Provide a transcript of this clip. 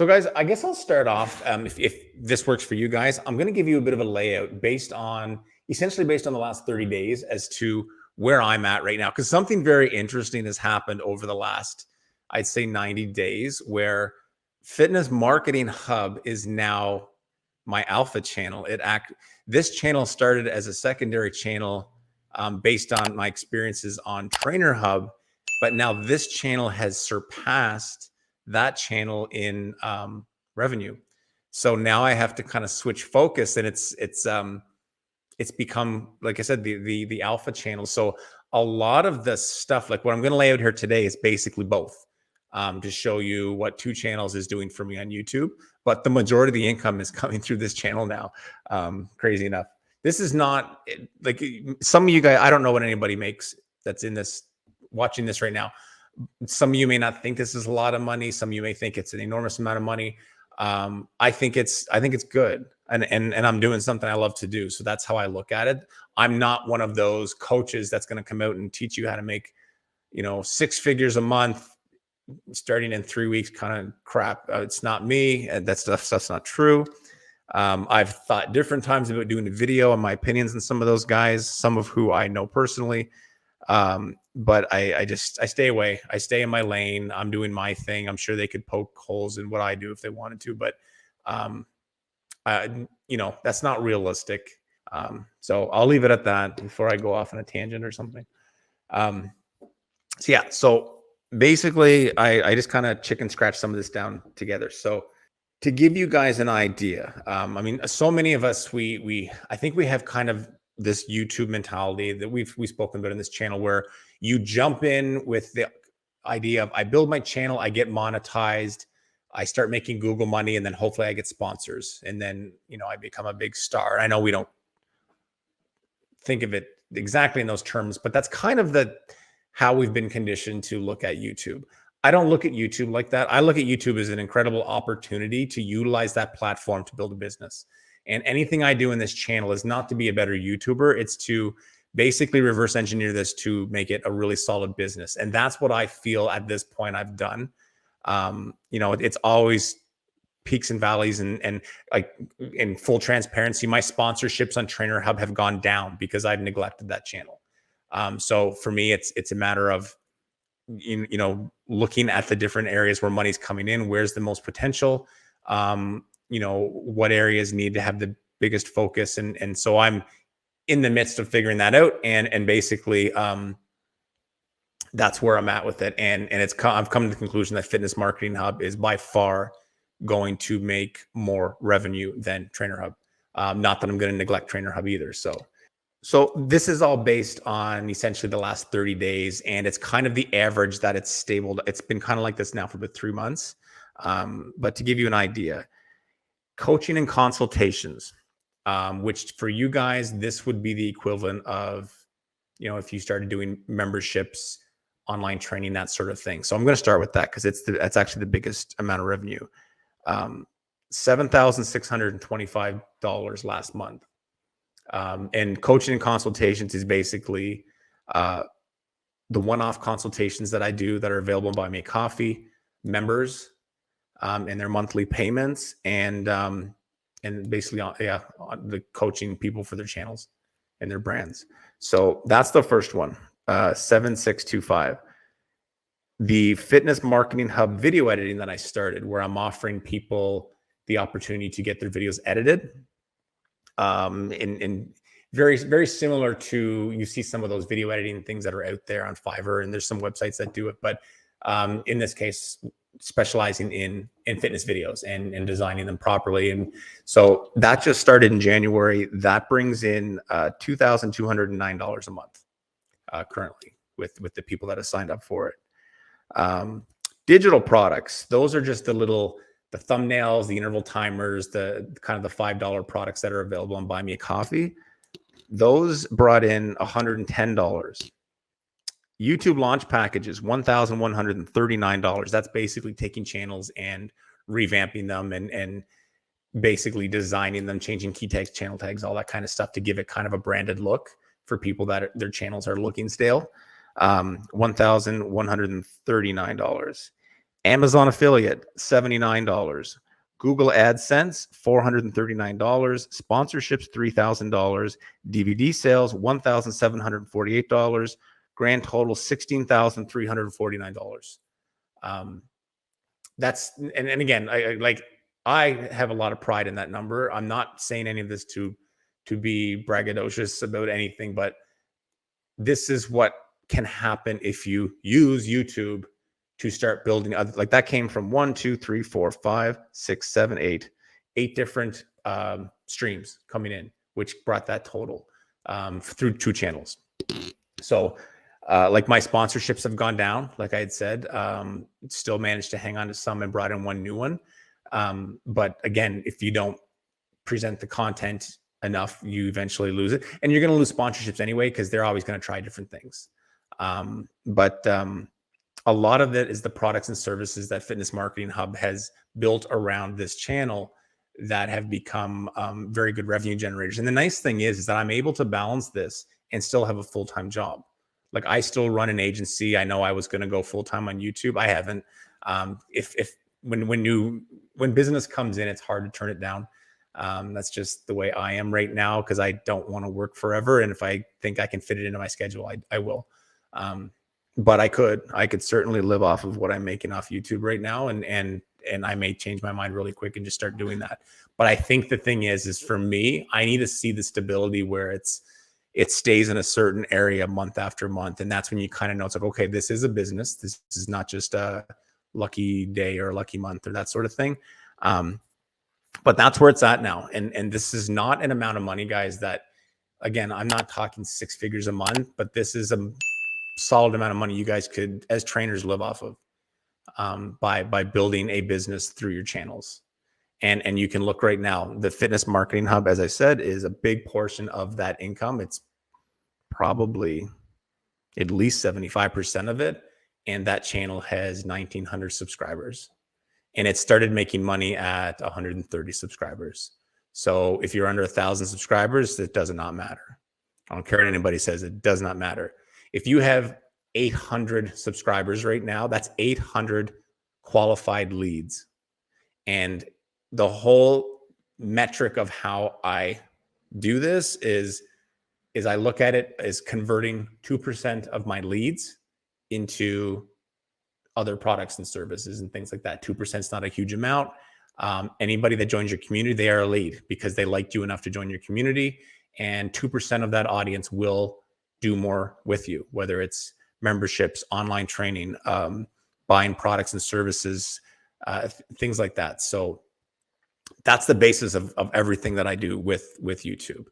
So, guys, I guess I'll start off. If this works for you guys, I'm going to give you a bit of a layout essentially based on the last 30 days as to where I'm at right now. Because something very interesting has happened over the last, I'd say, 90 days, where Fitness Marketing Hub is now my alpha channel. This channel started as a secondary channel based on my experiences on Trainer Hub, but now this channel has surpassed that channel in revenue. So now I have to kind of switch focus, and it's become, like I said, the alpha channel. So a lot of the stuff, like what I'm going to lay out here today, is basically both to show you what two channels is doing for me on YouTube. But the majority of the income is coming through this channel now. Crazy enough. This is not like some of you guys, I don't know what anybody makes that's in this watching this right now. Some of you may not think this is a lot of money. Some of you may think it's an enormous amount of money. I think it's good. And I'm doing something I love to do. So that's how I look at it. I'm not one of those coaches that's going to come out and teach you how to make, 6 figures a month starting in 3 weeks kind of crap. It's not me. That's not true. I've thought different times about doing a video on my opinions on some of those guys, some of who I know personally. But I stay away. I stay in my lane. I'm doing my thing. I'm sure they could poke holes in what I do if they wanted to, but, that's not realistic. So I'll leave it at that before I go off on a tangent or something. So basically I just kind of chicken scratch some of this down together. So to give you guys an idea, so many of us, I think we have kind of this YouTube mentality that we've spoken about in this channel, where you jump in with the idea of, I build my channel, I get monetized, I start making Google money, and then hopefully I get sponsors, and then I become a big star. I know we don't think of it exactly in those terms, but that's kind of how we've been conditioned to look at YouTube. I don't look at YouTube like that. I look at YouTube as an incredible opportunity to utilize that platform to build a business. And anything I do in this channel is not to be a better YouTuber. It's to basically reverse engineer this to make it a really solid business. And that's what I feel at this point I've done. It's always peaks and valleys, and like, in full transparency, my sponsorships on Trainer Hub have gone down because I've neglected that channel. So for me, it's a matter of, looking at the different areas where money's coming in, where's the most potential, what areas need to have the biggest focus. And so I'm in the midst of figuring that out. And basically, that's where I'm at with it. And I've come to the conclusion that Fitness Marketing Hub is by far going to make more revenue than Trainer Hub. Not that I'm going to neglect Trainer Hub either. So this is all based on essentially the last 30 days, and it's kind of the average that it's stable. It's been kind of like this now for about 3 months. But to give you an idea, coaching and consultations, which for you guys, this would be the equivalent of, if you started doing memberships, online training, that sort of thing. So I'm going to start with that because that's actually the biggest amount of revenue. $7,625 last month. And coaching and consultations is basically the one-off consultations that I do that are available by me coffee members, and their monthly payments, and basically on the coaching people for their channels and their brands. So that's the first one, 7,625. The Fitness Marketing Hub video editing that I started, where I'm offering people the opportunity to get their videos edited. And very, very similar to, you see some of those video editing things that are out there on Fiverr, and there's some websites that do it, but in this case, specializing in fitness videos and designing them properly. And so that just started in January. That brings in $2,209 a month currently with the people that have signed up for it. Digital products, those are just the thumbnails, the interval timers, the kind of the $5 products that are available on Buy Me a Coffee. Those brought in $110. YouTube launch packages, $1,139. That's basically taking channels and revamping them and basically designing them, changing key tags, channel tags, all that kind of stuff to give it kind of a branded look for people that their channels are looking stale. $1,139. Amazon affiliate, $79. Google AdSense, $439. Sponsorships, $3,000. DVD sales, $1,748. Grand total, $16,349. That's and again, I have a lot of pride in that number. I'm not saying any of this to be braggadocious about anything, but this is what can happen if you use YouTube to start building other, like that came from 1, 2, 3, 4, 5, 6, 7, 8 different streams coming in, which brought that total through 2 channels. So like my sponsorships have gone down, like I had said, still managed to hang on to some and brought in 1 new one. But again, if you don't present the content enough, you eventually lose it, and you're going to lose sponsorships anyway, because they're always going to try different things. But a lot of it is the products and services that Fitness Marketing Hub has built around this channel that have become very good revenue generators. And the nice thing is that I'm able to balance this and still have a full-time job. Like I still run an agency. I know I was going to go full-time on YouTube. I haven't. When business comes in, it's hard to turn it down. That's just the way I am right now, because I don't want to work forever. And if I think I can fit it into my schedule, I will. But I could certainly live off of what I'm making off YouTube right now. And I may change my mind really quick and just start doing that. But I think the thing is for me, I need to see the stability where it stays in a certain area month after month. And that's when you kind of know it's like, okay, this is a business. This is not just a lucky day or a lucky month or that sort of thing. But that's where it's at now. And this is not an amount of money, guys, that, again, I'm not talking 6 figures a month, but this is a solid amount of money you guys could, as trainers, live off of by building a business through your channels. And you can look right now, the Fitness Marketing Hub, as I said, is a big portion of that income. It's probably at least 75% of it. And that channel has 1,900 subscribers. And it started making money at 130 subscribers. So if you're under 1,000 subscribers, it does not matter. I don't care what anybody says, it does not matter. If you have 800 subscribers right now, that's 800 qualified leads. And the whole metric of how I do this is I look at it as converting 2% of my leads into other products and services and things like that. 2% is not a huge amount. Anybody that joins your community, they are a lead because they liked you enough to join your community. And 2% of that audience will do more with you, whether it's memberships, online training, buying products and services, things like that. So that's the basis of everything that I do with YouTube.